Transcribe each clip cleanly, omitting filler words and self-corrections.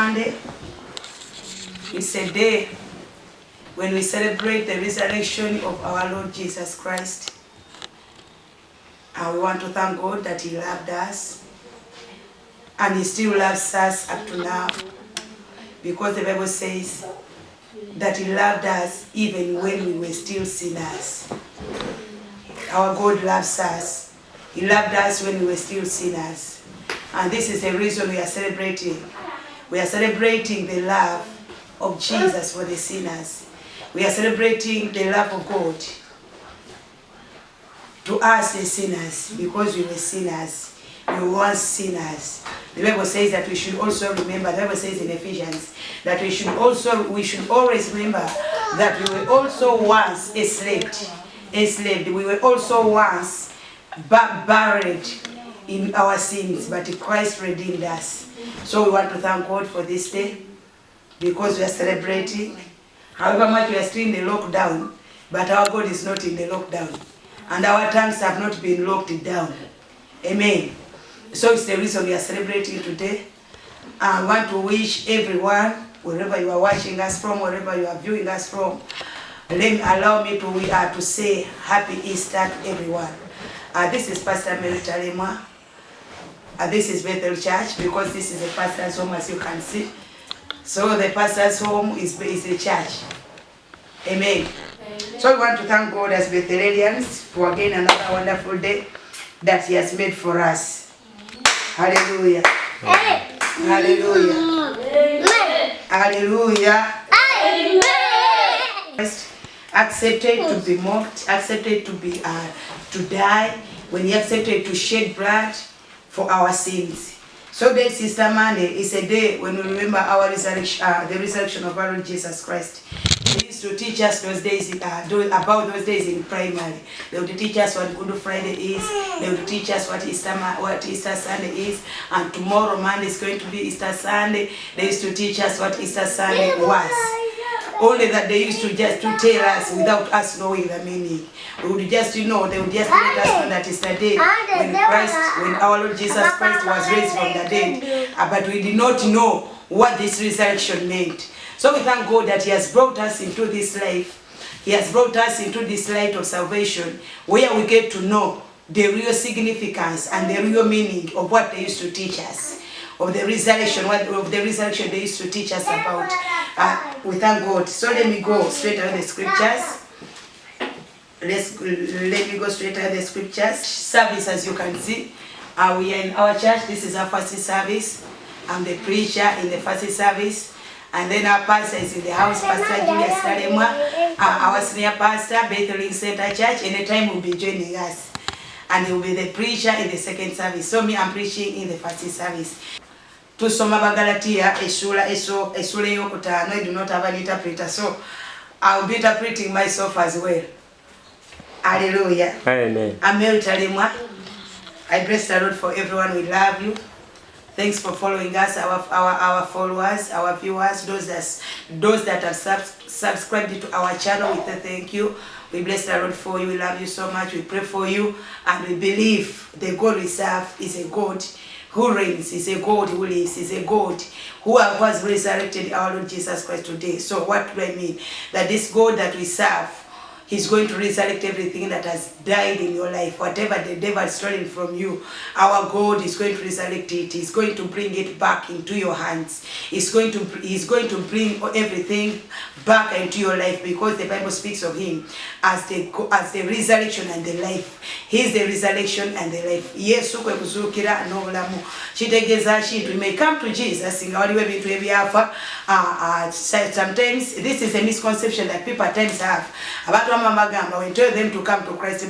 Monday. It's a day when we celebrate the resurrection of our Lord Jesus Christ. And we want to thank God that He loved us. And He still loves us up to now. Because the Bible says that He loved us even when we were still sinners. Our God loves us. He loved us when we were still sinners. And this is the reason we are celebrating. We are celebrating the love of Jesus for the sinners. We are celebrating the love of God to us the sinners, because we were sinners. We were once sinners. The Bible says that we should also remember, the Bible says in Ephesians, that we should always remember that we were also once enslaved. We were also once buried in our sins, but Christ redeemed us. So we want to thank God for this day, because we are celebrating. However much we are still in the lockdown, but our God is not in the lockdown. And our tongues have not been locked down. Amen. So it's the reason we are celebrating today. I want to wish everyone, wherever you are watching us from, wherever you are viewing us from, allow me to say Happy Easter to everyone. This is Pastor Mary Talemwa. This is Bethel Church, because this is a pastor's home, as you can see. So the pastor's home is the church. Amen. So we want to thank God as Bethelians for again another wonderful day that He has made for us. Hallelujah. Hallelujah. Hallelujah. Accepted to be mocked, accepted to die, when He accepted to shed blood for our sins. So this Easter Monday is a day when we remember our resurrection, the resurrection of our Lord Jesus Christ. They used to teach us those days about those days in primary. They would teach us what Good Friday is. They would teach us what Easter Sunday is. And tomorrow, Monday, is going to be Easter Sunday. They used to teach us what Easter Sunday was. Only that they used to just to tell us without us knowing the meaning. We would just, they would just let us know that it's the day when our Lord Jesus Christ was raised from the dead. But we did not know what this resurrection meant. So we thank God that He has brought us into this life. He has brought us into this light of salvation, where we get to know the real significance and the real meaning of what they used to teach us. Of the resurrection, they used to teach us about. We thank God. So let me go straight out the scriptures. Let me go straight out the scriptures. Service, as you can see, we are in our church. This is our first service. I'm the preacher in the first service. And then our pastor is in the house, Pastor Julius Talemwa, our senior pastor, Bethel Center Church. Anytime will be joining us. And he will be the preacher in the second service. So me, I'm preaching in the first service. Tusoma Bagalatia, Esula Yokutano. I do not have an interpreter, so I'll be interpreting myself as well. Hallelujah. Amen. I'm Mary Talemwa. I bless the Lord for everyone. We love you. Thanks for following us, our followers, our viewers, those that have subscribed to our channel. We thank you. We bless the Lord for you. We love you so much. We pray for you, and we believe the God we serve is a God who reigns, is a God who lives, is a God who has resurrected our Lord Jesus Christ today. So what do I mean? That this God that we serve, He's going to resurrect everything that has died in your life. Whatever the devil has stolen from you, our God is going to resurrect it. He's going to bring it back into your hands. He's going to bring everything back into your life, because the Bible speaks of Him as the resurrection and the life. He's the resurrection and the life. Yes, we may come to Jesus. Sometimes this is a misconception that people at times have. When you tell them to come to Christ,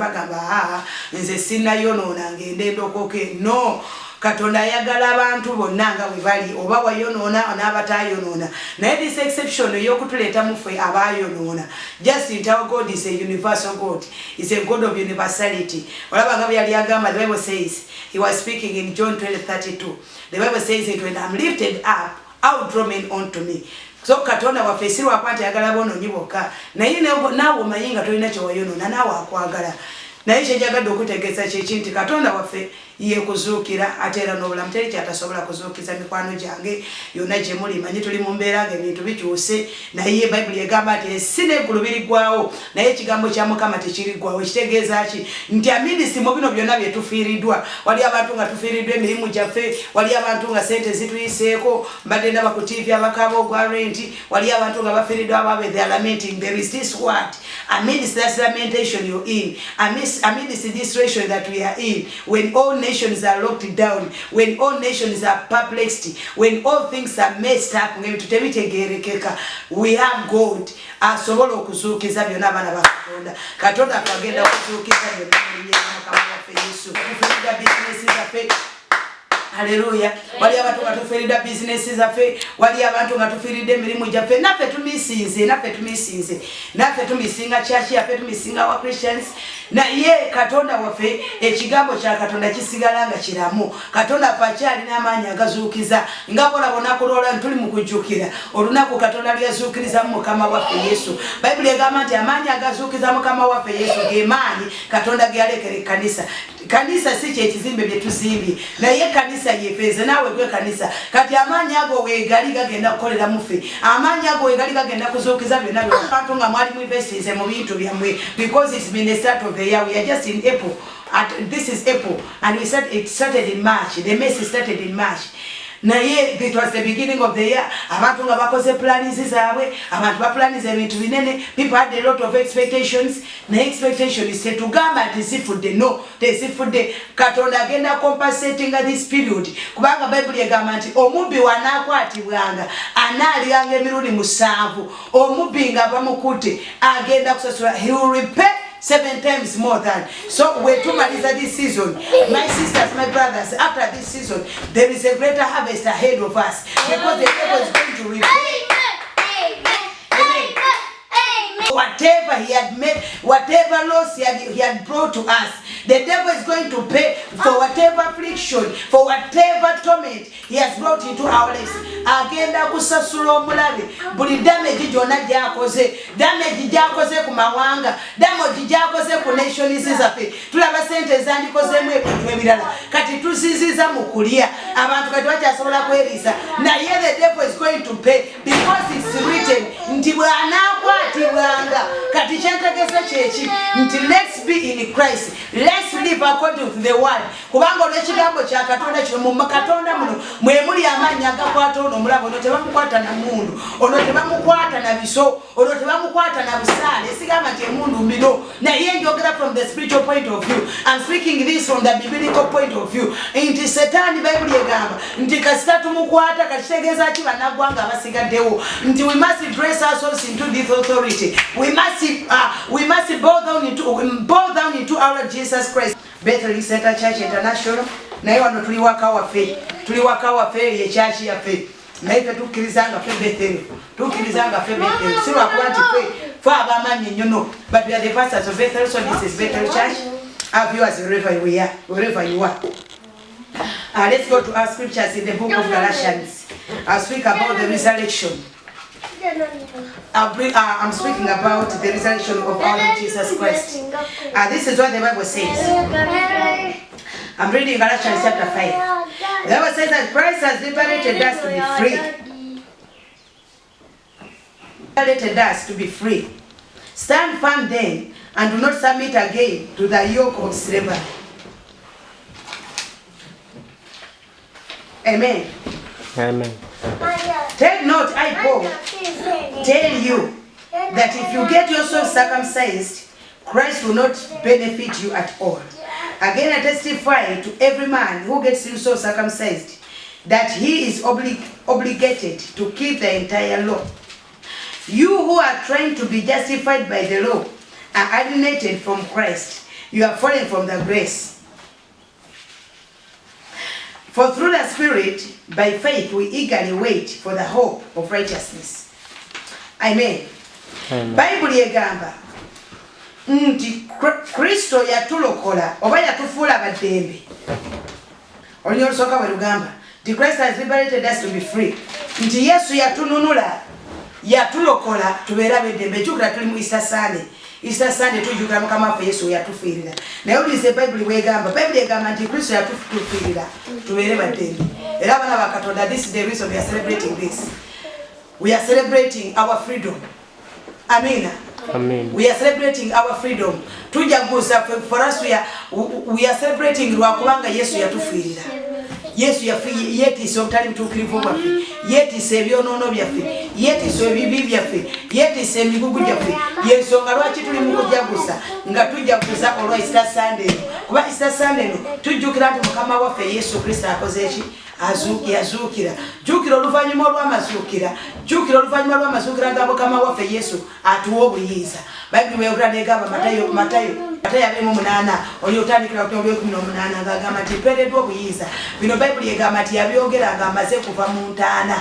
no. Katonda yagala abantu bonna nga bwe bali, oba wayonoona n'abatayonoona. Naye this exception ey'okutuleta mu ffe abayonoona. Just in our God is a universal God. Is a God of universality. Olaba nga bwe yali agamba, the Bible says, He was speaking in John 12:32. The Bible says it, when I'm lifted up, I will draw men unto me. So Katonda waffe si lwakwata yagala bonoonyi bokka. Naye naawe omanyi nga tolina kye wayonoona, naawe akwagala. Naye kye njagadde okutegeeza kye nti Katonda waffe ye kuzuukira ate era n'obulamu teri kyatasobola kuzuukiza mikwano gyange yonna gye muli manyi tuli mu mbeera ng'ebintu bikyuse naye bayibuli egamba nti ensi n'eggulu biriggwawo naye ekigambo kya mukama tekiriggwawo kitegeeza ki nti aminisi mu bino byonna bye tufiiriddwa wali abantu nga tufiiriddwa emirimu gyaffe wali abantu nga sente zituyiseeko mbadde ndaba ku TV abakaaba ogwa renti wali abantu nga bafiiriddwa ababe they are lamenting there is this word amidst that lamentation you're in amidst this situation that we are in when all nations are locked down when all nations are perplexed when all things are messed up ngebintu tebitegeerekeka we have God asobola okuzuukiza byonna abaana ba Katonda akagenda okuzuukiza byonna mu linnya lya Mukama waffe Yesu tufiirida bizinesi zaffe Haleluya. Wali abantu nga tufiirida business zaffe, wali abantu nga tufiirida emirimu gyaffe, naffe tumisinga church yaffe, tumisinga wa Christians. Naye Katonda waffe ekigambo kya Katonda kisigala nga kiramu. Katonda pakyali n'amaanyi agazuukiza. Nga bolabona kuloola tuli mu kujjukira olunaku Katonda lyazuukiriza mu Mukama waffe Yesu. Bayibuli egamba nti amaanyi agazuukiza Mukama waffe Yesu ge maanyi Katonda ge yalekera ekkanisa. Kanisa si kye kizimbe bye tuzimbye, naye kanisa yefeeze naawe gwe kanisa. Kati amaanyi ago weegali gagenda kukolera muffe, amaanyi ago weegali gagenda kuzuukiza byonna abantu nga mwali mu investize mu bintu byammwe because it's been the start of the year. We are just in April. This is April and it started in March. The mess started in March. Naye it was the beginning of the year. Abantu nga bakoze plans zaabwe, abantu ba plans ebintu binene. People had a lot of expectations. Na expectations se tugamba nti sifudde no, tesifudde. Katonda agenda compensating this period. Kubanga Bible egamba nti omubbi wanaakwatibwanga anaalyanga emirundi 7. Omubbi nga bamukute agenda kusasula. He will repay 7 times more than. So we're to maliza this season. My sisters, my brothers, after this season, there is a greater harvest ahead of us. Because the devil is going to repay. Amen. Whatever he had made, whatever loss he had brought to us, the devil is going to pay for whatever affliction, for whatever torment he has brought into our lives. Agenda kusasula omulabe buli damage gyonna gyakoze, damage gyakoze ku mawanga, damage gyakoze ku nations zaffe. Tulaba sente zandikozeemu ebintu ebirala kati tuziziza mu kulya abantu kati bakyasobola kweriisa. Naye the devil is going to pay because it's written nti bw'anaakwatibwanga. Kati kyentegeeza kyeki nti let's be in Christ, let's live according to the word. Kubanga olw'ekigambo kya Katonda kino mu Katonda muno mwe muli amaanyi agakwata ono omulabo. Ono tebamukwata na mundu, ono tebamukwata na biso, ono tebamukwata na busaale. Sigamba nti emundu mbino. Naye njogera from the spiritual point of view. I'm speaking this from the biblical point of view. Nti Setaani Bayibuli egamba nti kasita tumukwata kakitegeeza ki bannaggwanga abasigaddewo nti we must dress ourselves into this authority. We must bow down into our Lord Jesus Christ. Bethel Center Church International. Naye wano tuli waka waffe ye church yaffe. Naye tukirizanga fe Bethel. Si lwakuba nti fe ab'amaanyi nnyo no. But we are the pastors of Bethel, so this is Bethel Church. Our viewers wherever you are. Let's go to our scriptures in the book of Galatians. I'll speak about the resurrection. I'm speaking about the resurrection of our Lord Jesus Christ. This is what the Bible says. I'm reading Galatians chapter 5. The Bible says that Christ has liberated us to be free. Stand firm then, and do not submit again to the yoke of slavery. Amen. Amen. Take note, I Paul tell you that if you get yourself circumcised, Christ will not benefit you at all. Again, I testify to every man who gets himself circumcised that he is obligated to keep the entire law. You who are trying to be justified by the law are alienated from Christ. You are falling from the grace. For through the Spirit, by faith, we eagerly wait for the hope of righteousness. Amen. Bible yegamba nti Kristo yatulokola oba yatufuula baddembe. Olunyo olusooka bwe lugamba nti Christ has liberated us to be free. Nti Yesu yatununula, yatulokola tubeera beddembe. Kyukira tuli mu Easter Sunday. Easter Sunday tujukira mukama waffe Yesu yatufiirira. Naye ulize Bible bwegamba. Bible egamba nti Kristo yatufiirira tubeere baddembe. Era abaana ba Katonda, this is the reason we are celebrating this. We are celebrating our freedom. Amen. Amen. We are celebrating our freedom. Tujaguza for us we are celebrating lwakubanga Yesu yatufiirira. Yesu yafi yeti somtali mtukirivu baffe. Yeti sebyonono byaffe. Yeti sebibi byaffe. Yeti semigugu byaffe. Yensonga lwaki tuli mu kujaguza nga tujaguza olwa Easter Sunday. Kuba Easter Sunday tujjukira nti mukama waffe Yesu Kristo akoze eki yazukira. Jukira oluvanyuma olw'amazuukira. Jukira oluvanyuma olw'amazuukira nga mukama waffe Yesu atuwa obuyinza. Bible yogera negamba Matayo 28 oli otandikira ku 18 ng'agamba nti mpeereddwa obuyinza. Bino Bible yegamba nti yabyogera ng'amaze kuva mu ntaana.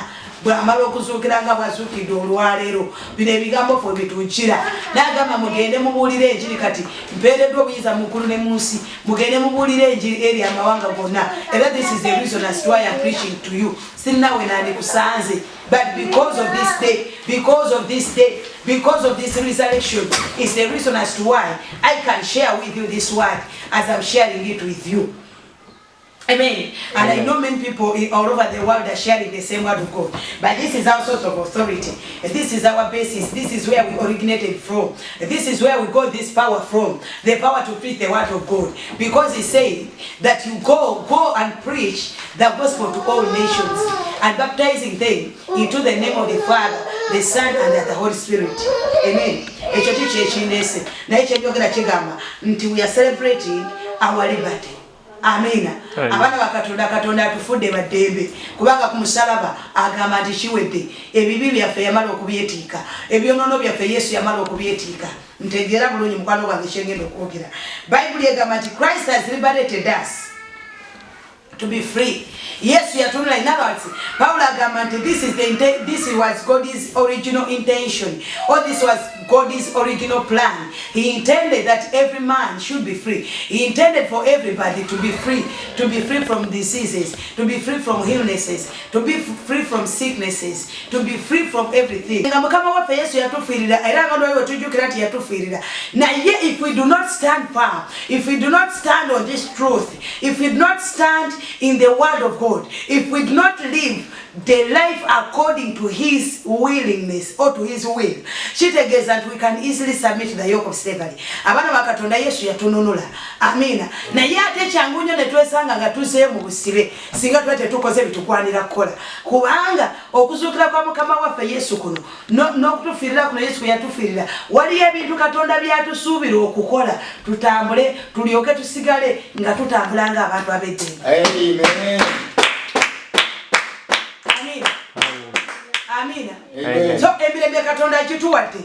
Bw'amala okuzuukira nga bwazuukidde olwaleero. Bino ebigambo ffe bituukira. N'agamba mugende mubuulire enjiri kati mpeereddwa obuyinza mu ggulu ne mu nsi. Mugende mubuulire enjiri eri amawanga gonna. Era this is the reason as to why I'm preaching to you. Sinnawe nandikusanze. But because of this day, because of this resurrection, is the reason as to why I can share with you this word as I'm sharing it with you. Amen. And I know many people all over the world are sharing the same word of God. But this is our source of authority. This is our basis. This is where we originated from. This is where we got this power from. The power to preach the word of God. Because he said that you go and preach the gospel to all nations and baptizing them into the name of the Father, the Son, and the Holy Spirit. Amen. We are celebrating our liberty. Amina. Abana Katonda atufudde baddembe kubanga ku musalaba agamba nti kiwedde. Ebibi byaffe yamala okubyetika. Ebyonono byaffe Yesu yamala okubyetika. Ntegeera bulungi mukwano gwange kyengenda okwogera. Bible egamba nti Christ has liberated us to be free. Yes, we are told in other words, Paul agamba nti this was God's original intention, or this was God's original plan. He intended that every man should be free. He intended for everybody to be free from diseases, to be free from illnesses, to be free from sicknesses, to be free from everything. Mukama waffe Yesu yatufiirira era abantu bwe tujjukira nti yatufiirira. Naye if we do not stand firm, if we do not stand on this truth, if we do not stand in the word of God, if we do not live the life according to his willingness or to his will, kitegeeza that we can easily submit to the yoke of slavery. Abana ba Katonda Yesu yatununula. Amina. Naye ate kyangu nnyo ne twesanga nga tuzeeyo mu busibe singa tuba tetukoze bitukwanira kukola. Kubanga okuzuukira kwa mukama waffe Yesu kuno n'okutufiirira kuno Yesu yatufiirira waliyo ebintu Katonda byatusuubira okukola tutambule tulyoke tusigale nga tutambula ng'abantu ab'eddembe. Amen. Amina. Amen. So emirembe Katonda kituwadde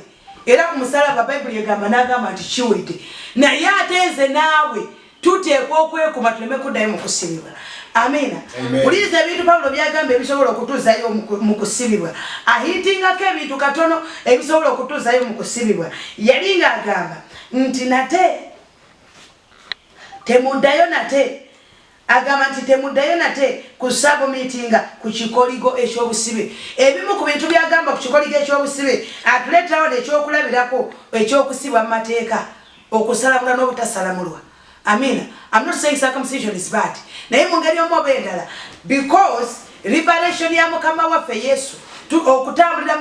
era ku musalaba Bible egamba n'agamba nti kiwedde. Naye ate nze naawe tuteekwa okwekuma tuleme kuddayo mu kusibibwa. Amina. Puliza ebintu Pawulo byagamba ebisobola okutuuzayo mu kusibibwa. Ahitingako ebintu katono ebisobola okutuuzayo mu kusibibwa. Yali ng'agamba nti nate temuddayo nate. Agamba nti temuddayo nate kusabo meetinga ku kikoligo ekyobusibe. Ebimu ku bintu byagamba ku kikoligo ekyobusibe atuleetawo ekyokulabirako ekyokusibwa mu mateeka okusalamula n'obutasalamulwa. Amina. I'm not saying circumcision is bad. Naye mu ngeri omu oba endala because liberation ya mukama waffe Yesu okutambulira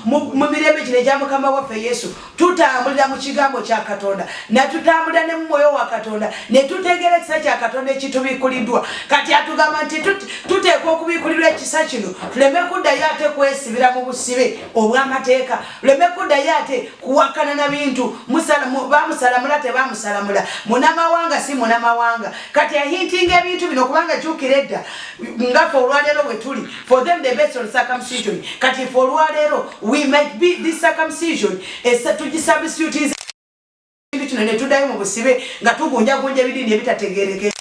mu mirembe gino egya mukama waffe Yesu tutambulira mu kigambo kya Katonda na tutambulira ne mu mwoyo wa Katonda ne tutegeera ekisa kya Katonda ekitubiikuliddwa. Kati atugamba nti tuteekwa okubiikulirwa ekisa kino tuleme kuddayo ate kwesibira mu busibe obw'amateeka, tuleme kuddayo ate kuwakana na bintu bamusalamula tebamusalamula, munamawanga si munamawanga. Kati ahintinga ebintu bino kubanga jjukira edda nga ffe olwaleero bwe tuli for them the best on circumcision. Kati for olwaleero we might be this circumcision tugisubstitute kino ne tuddayo mu busibe nga tugunjagunja ebirindi ebitategeereke.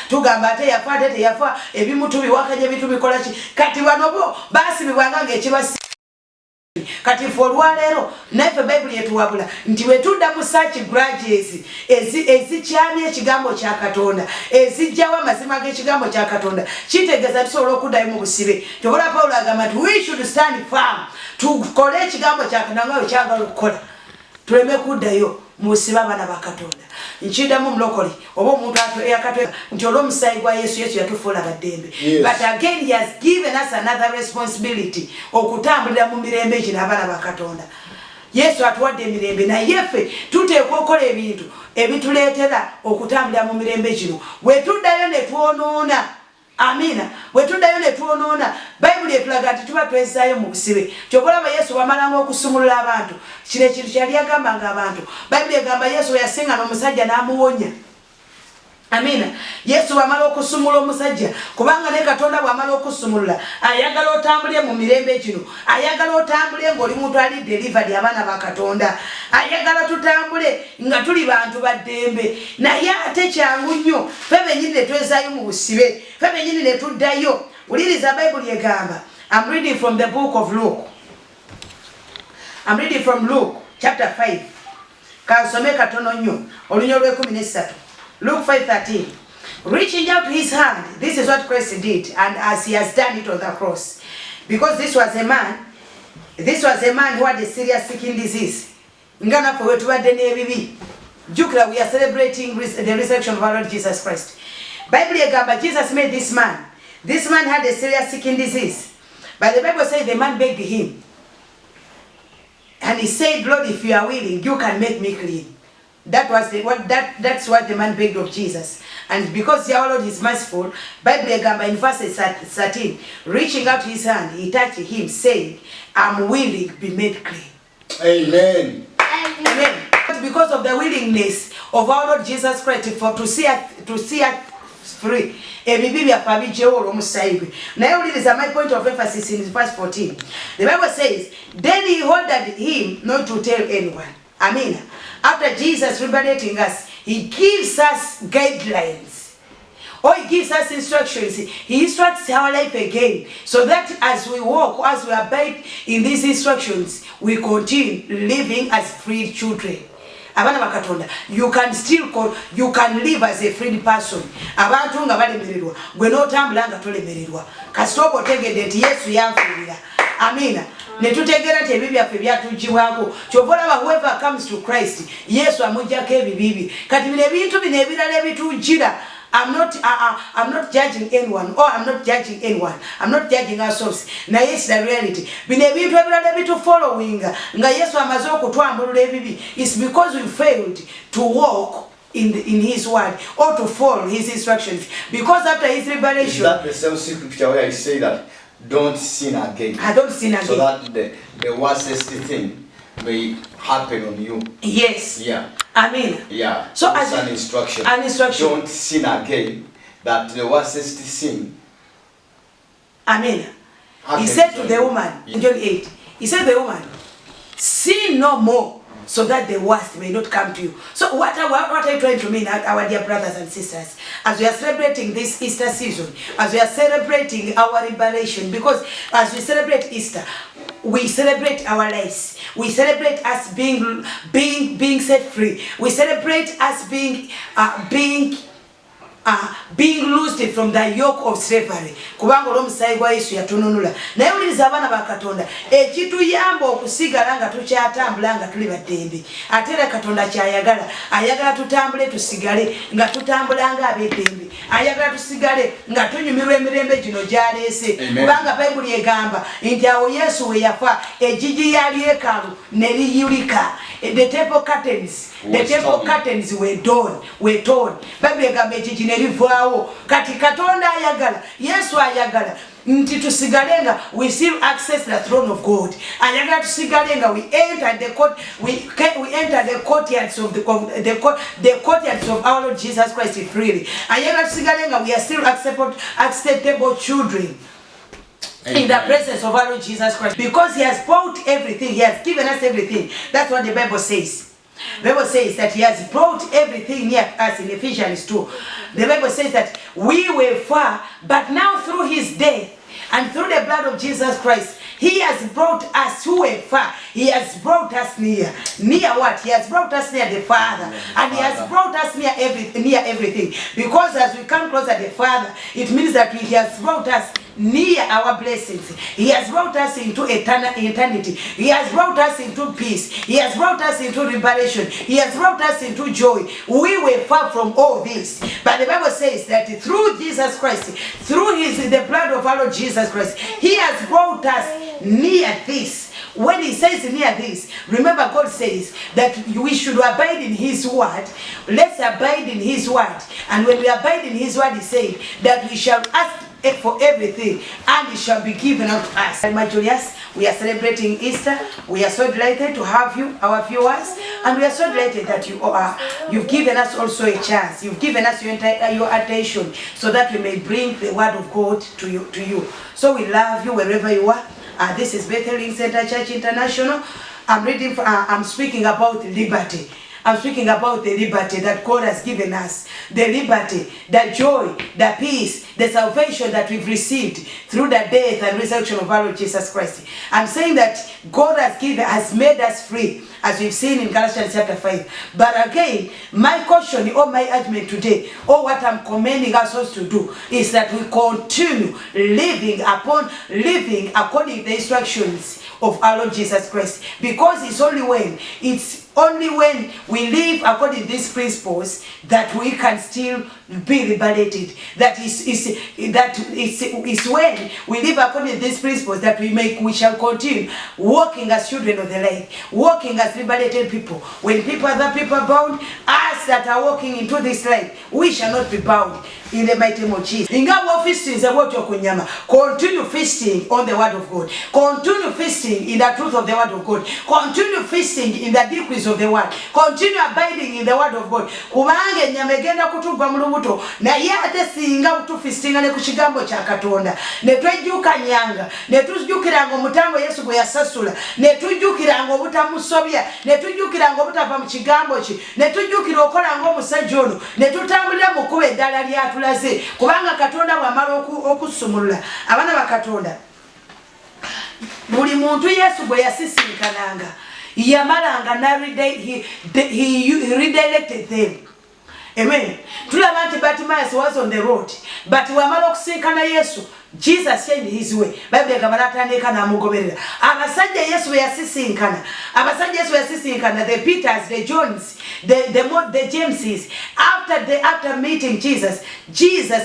Tugamba ate yafa ate teyafa ebimu tubiwakanya ebintu bikola ki. Kati wano bo baasibibwanga ng'ekibasi. Kati for olwaleero naffe Bible yetuwabula nti bwe tudda mu search grudges ezikyamya ekigambo kya Katonda ezijjawo amazima g'ekigambo kya Katonda kitegeeza tusobola okuddayo mu busibe. Kyobola Pawulo agamba nti we should stand firm tukole ekigambo kya Katonda nga bwe kyagala okukola. tuleme kuddayo musiba bana bakatonda nchidamu mlokoli obo omuntu yakatwe nti olw'omusayi gwa Yesu yatufuula baddembe. But again he has given us another responsibility okutambulira mu mirembe gino abana bakatonda. Yesu atuwadde emirembe naye ffe tuteekwa okukola ebintu ebituleetera okutambulira mu mirembe gino. Bwe tuddayo ne twonoona, amina, bwe tuddayo ne twonoona, Bayibuli etulaga nti tuba twezaayo mu busibe. Kyokolaba Yesu bwamalanga okusumulula abantu, kino ekintu kyali agambanga abantu. Bayibuli egamba Yesu yasinga n'omusajja n'amuwonya. Amina. Yesu bwamala okusumula omusajja, kubanga ne Katonda bwamala okusumulula ayagala otambulire mu mirembe gino, ayagala otambule ng'oli muntu ali delivered abaana ba Katonda, ayagala tutambule nga tuli bantu baddembe. Naye ate kyangu nnyo ffe bennyini ne twezaayo mu busibe, ffe bennyini ne tuddayo. Wuliriza Bayibuli egamba, I'm reading from the book of Luke. I'm reading from Luke chapter 5. Kansome katono nnyo olunyo lw'13. Luke 5:13. Reaching out his hand, this is what Christ did, and as he has done it on the cross. Because this was a man who had a serious skin disease. Ngana for wetubadde n'ebibi. Jukira, we are celebrating the resurrection of our Lord Jesus Christ. Bible egamba Jesus made this man. This man had a serious skin disease. But the Bible says the man begged him. And he said, Lord, if you are willing, you can make me clean. That's what the man begged of Jesus. And because our Lord is merciful, Bible egamba in verse 13, reaching out his hand, he touched him, saying, I'm willing to be made clean. Amen. Amen. Because of the willingness of our Lord Jesus Christ to see us free. Now it is my point of emphasis in verse 14. The Bible says, then he ordered him not to tell anyone. Amen. After Jesus liberating us, he gives us guidelines. Or he gives us instructions. He instructs our life again. So that as we walk, as we abide in these instructions, we continue living as freed children. Abana bakatonda, you can live as a freed person. Abantu nga balemererwa, gwe n'otambula nga tolemererwa. Kasita otegedde nti Yesu yanfiirira. Amina. Netutegera nti ebibi byaffe byatugibwako. Kyova olaba whoever comes to Christ, Yesu amuggyako ebibi. Kati bino ebintu bino ebirala ebitujjira, I'm not judging anyone, or I'm not judging anyone. I'm not judging ourselves. Na yes, the reality. Bine ebintu ebirala ebitu following nga Yesu amaze okutwambulula ebibi. It's because we failed to walk in his word or to follow his instructions. Because after his liberation, is that the same scripture where I say that don't sin again? I don't sin again. So that the worstest thing may happen on you. Yes. Yeah. Amen. Yeah. So as an instruction. An instruction. Don't sin again. That the worstest sin. Amen. He said to the woman in John 8. He said to the woman, sin no more, so that the worst may not come to you. So what are you trying to mean, our dear brothers and sisters, as we are celebrating this Easter season, as we are celebrating our liberation? Because as we celebrate Easter, we celebrate our lives. We celebrate us being set free. We celebrate us being loosed from the yoke of slavery. Kubanga olw'omusaayi gwa Yesu yatununula. Naye wuliriza abaana ba Katonda, ekituyamba okusigala nga tukyatambula nga tuli baddembe. Ate era Katonda kyayagala, ayagala tutambule tusigale nga tutambula nga abeddembe. Ayagala tusigale nga tunyumirwa emirembe gino gy'aleese. Kubanga Bayibuli egamba nti awo Yesu we yafa, ejjigi ya yeekaalu ne liyulika. The temple curtains were torn. Bayibuli egamba ejjigi ne livaawo. Kati Katonda ayagala, Yesu ayagala nti tusigalenga we still access the throne of God. Ayagala tusigalenga we enter the court, we enter the courtyards of the courtyards of our Lord Jesus Christ freely. Ayagala tusigalenga we are still acceptable children in the presence of our Lord Jesus Christ, because he has bought everything, he has given us everything. That's what the Bible says. The Bible says that he has brought everything near us in Ephesians 2. The Bible says that we were far, but now through his death and through the blood of Jesus Christ, he has brought us who were far. He has brought us near. Near what? He has brought us near the Father. And he has brought us near everything. Because as we come closer to the Father, it means that he has brought us near our blessings. He has brought us into eternity. He has brought us into peace. He has brought us into liberation. He has brought us into joy. We were far from all this. But the Bible says that through Jesus Christ, through the blood of our Lord Jesus Christ, He has brought us near this. When He says near this, remember God says that we should abide in His word. Let's abide in His word. And when we abide in His word, He said that we shall ask for everything and it shall be given unto us. My Julius, we are celebrating Easter. We are so delighted to have you, our viewers, and we are so delighted that you've given us also a chance. You've given us your attention so that we may bring the word of God to you. So we love you wherever you are. This is Bethel Link Center Church International. I'm speaking about liberty. I'm speaking about the liberty that God has given us. The liberty, the joy, the peace, the salvation that we've received through the death and resurrection of our Lord Jesus Christ. I'm saying that God has made us free, as we've seen in Galatians chapter 5. But again, my caution or my argument today, or what I'm commending us to do, is that we continue living according to the instructions of our Lord Jesus Christ. Because it's only when we live according to these principles that we can still be liberated. That is when we live according to these principles that we shall continue walking as children of the light, walking as liberated people. When other people are bound, us that are walking into this light, we shall not be bound. In the mighty name of Jesus. Continue feasting on the word of God. Continue feasting in the truth of the word of God. Continue feasting in the decrees of the word. Continue abiding in the word of God. Kubange nyamegenda kutugwa mu lubuto na ye ate singa utufistinga ne kukigambo kya Katonda. Ne twejuka nyanga, ne tujukiranga omutango Yesu gwe yasasula, ne tujukiranga obutamusobya, ne tujukiranga obutava mu kigambo ki, ne tujukira okolanga omusajja ono, ne tutambulira mu kuba eddala lyatu. Kubanga Katonda bw'amala okusumulula abaana ba Katonda, buli muntu Yesu bwe yasisinkananga yamalanga he redirected them. Amen. Tulaba nti Bartimaeus was on the road, but wamala okusinkana Yesu, Jesus changed his way. Bible gabaratandika na mugoberera. Abasajja Yesu yasisinkana. The Peters, the Johns, the Jameses. After meeting Jesus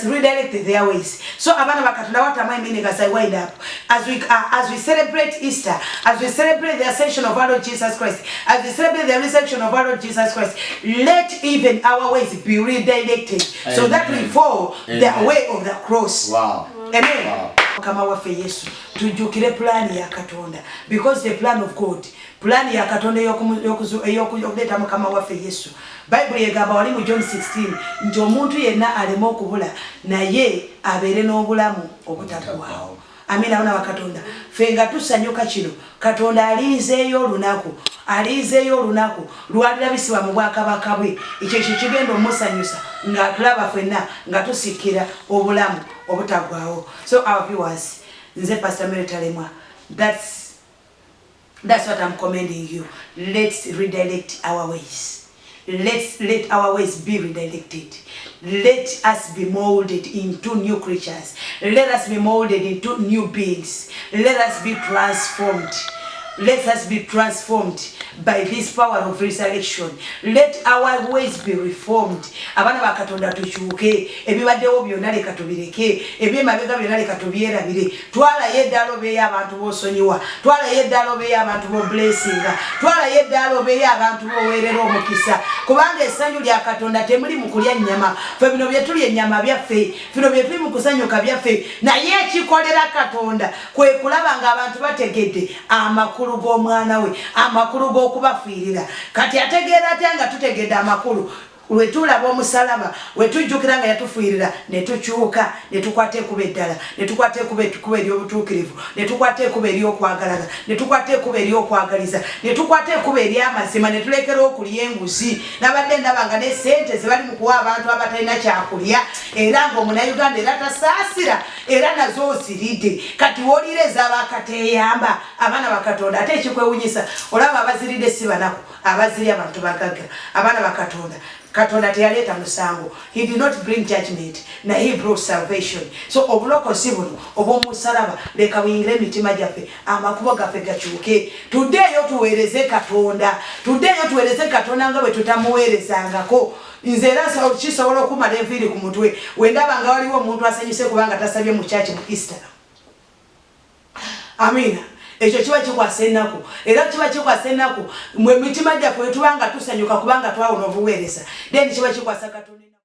redirected their ways. So abana bakatunda what am I meaning as I wind up? As we celebrate Easter, as we celebrate the ascension of our Lord Jesus Christ, as we celebrate the resurrection of our Lord Jesus Christ, let even our ways be redirected. Amen. So that we follow the way of the cross. Wow. Amen. Kama wafe Yesu tujukire plan ya Katonda, because the plan of God, plan ya Katonda yokuleta kama wafe Yesu. Bible yegamba wali mu John 16 nti omuntu yenna alema okubula naye abeere n'obulamu obutaggwaawo. Amina abana ba Katonda. Fenga tusanyuka kino Katonda aliizeeyo olunaku lwalirabisibwa mu bwakabaka bwe. Ekyo kigenda omusanyusa ng'atulaba ffenna nga tusikira obulamu obutaggwaawo. So our viewers, nze Pastor Mary Talemwa, that's what I'm commending you. Let's redirect our ways. Let our ways be redirected. Let us be molded into new creatures. Let us be molded into new beings. Let us be transformed. Let us be transformed by this power of resurrection. Let our ways be reformed. Abana ba Katonda tukyuke, ebibaddewo byonna leka tubireke, ebyemabega byonna leka tubyerabire. Twala yeddalo be y'abantu b'osonyiwa, twala yeddalo be y'abantu b'oblessinga, twala yeddalo be y'abantu b'oweerera omukisa. Kubanga essanyu lya Katonda temuli mu kulya nnyama. Ffe bino bye tulya ennyama byaffe, bino bye tuli mu kusanyuka byaffe. Naye ekikolera Katonda kwe kulaba ng'abantu bategedde amakulu g'omwana we, amakulu g'okubafiirira. Kati ategeera atya nga tutegedde amakulu? Wetulaba omusalaba, wetujjukira nga yatufiirira, ne tukyuka, ne tukwata ekuba eddala, ne tukwata ekuba ery'obutuukirivu, ne tukwata ekuba ery'okwagalana, ne tukwata ekuba ery'okwagaliza, ne tukwata ekuba ery'amazima, ne tulekera okulya enguzi. Nabadde ndaba nga n'essente ze bali mu kuwa abantu abatalina kyakulya, era ng'omunnayuganda era tasaasira, era nazo oziridde. Kati w'olireeza abakateeyamba, abaana ba Katonda. Ate ekikwewunyisa, olaba abaziridde si banaku, abaziri abantu bagagga. Abaana ba Katonda, Katonda teyaleta musango. He did not bring judgment. Na he brought salvation. So obulokozi buno obw'omusalaba leka buyingire emitima gyaffe amakubo gaffe gakyuke. Tuddeeyo tuweereze Katonda. Tuddeeyo tuweereze Katonda nga bwe tutamuweerezangako. Nze era kisobola okumala enviiri ku mutwe wendaba nga waliwo omuntu asanyuse kubanga tasabye mu kyaki mu Easter. Amina. Ekyo kiba kikwasa ennaku. Era kiba kikwasa ennaku mwe mitima gyaffe tubanga tusanyuka kubanga twawona obuweereza. Then kiba kikwasa Katonda.